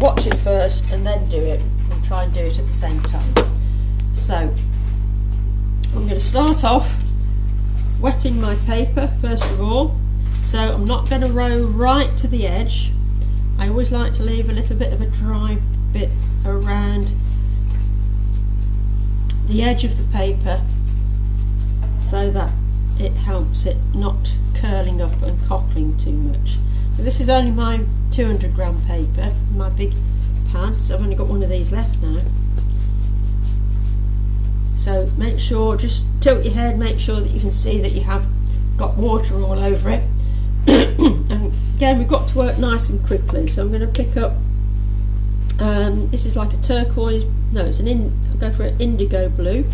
watch it first and then do it, and try and do it at the same time. So I'm going to start off wetting my paper first of all. So I'm not going to row right to the edge. I always like to leave a little bit of a dry bit around the edge of the paper so that it helps it not curling up and cockling too much. So this is only my 200 gram paper, my big pad, so I've only got one of these left now. So make sure, just tilt your head, make sure that you can see that you have got water all over it. And again, we've got to work nice and quickly, so I'm going to pick up, this is like a turquoise, no, it's I'll go for an indigo blue.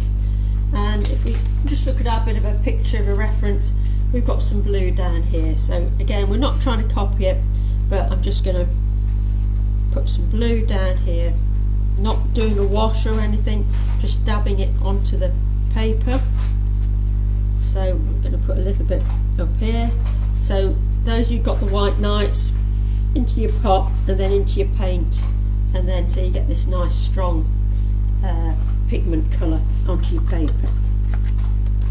And if we just look at our bit of a picture of a reference, we've got some blue down here. So again, we're not trying to copy it, but I'm just going to put some blue down here, not doing a wash or anything, just dabbing it onto the paper. So I'm going to put a little bit up here. So those who've got the white nights, into your pot and then into your paint, and then so you get this nice strong pigment colour onto your paper.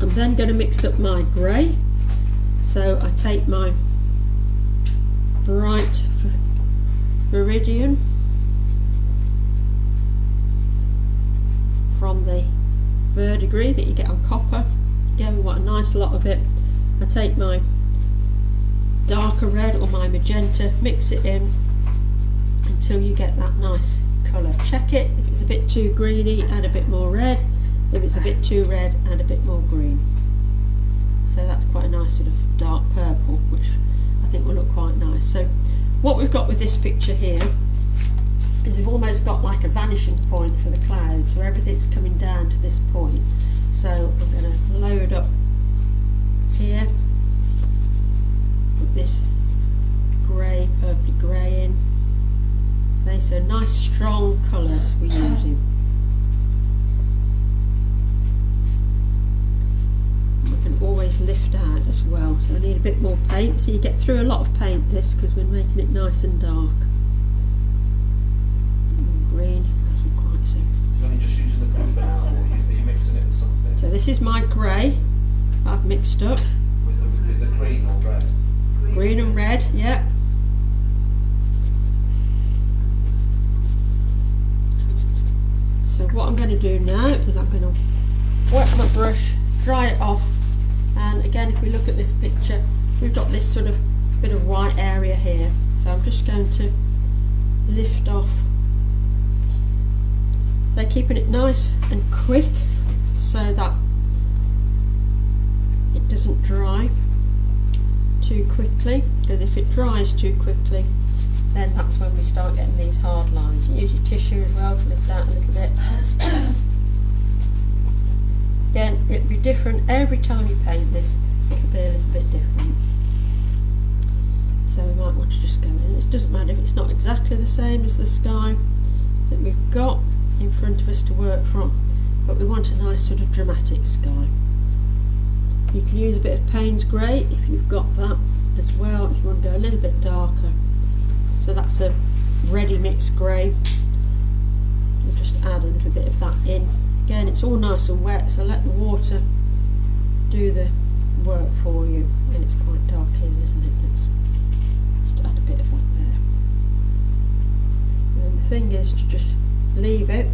I'm then going to mix up my grey. So I take my bright Viridian from the verdigris that you get on copper. Again, we want a nice lot of it. I take my darker red or my magenta, mix it in until you get that nice colour. Check it, if it's a bit too greeny, add a bit more red. If it's a bit too red, add a bit more green. So that's quite a nice sort of dark purple, which I think will look quite nice. So what we've got with this picture here is we've almost got like a vanishing point for the clouds, so everything's coming down to this point. So I'm going to load up here, put this grey, purpley grey in. Okay, so nice strong colours we're using. We can always lift out as well, so I need a bit more paint, so you get through a lot of paint this because we're making it nice and dark. Green, doesn't quite so. You're only just using the blue for now, or are you mixing it with something? So this is my grey I've mixed up. With the green or red? Green and red, yeah. So what I'm going to do now is I'm going to wet my brush, dry it off, and again if we look at this picture, we've got this sort of bit of white area here. So I'm just going to lift off. They're keeping it nice and quick so that it doesn't dry too quickly, because if it dries too quickly then that's when we start getting these hard lines. You use your tissue as well to lift out a little bit. Again, it'll be different every time you paint this, it'll be a little bit different. So we might want to just go in. It doesn't matter if it's not exactly the same as the sky that we've got in front of us to work from, but we want a nice sort of dramatic sky. You can use a bit of Payne's grey if you've got that as well, if you want to go a little bit darker. So that's a ready mixed grey. We'll just add a little bit of that in. Again, it's all nice and wet, so let the water do the work for you. And it's quite dark here, isn't it? Let's just add a bit of that there. And the thing is to just leave it,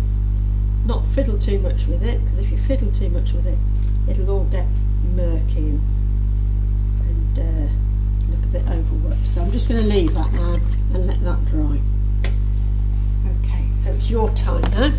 not fiddle too much with it, because if you fiddle too much with it, it'll all get murky and look a bit overworked. So I'm just going to leave that now and let that dry. Okay, so it's your time now.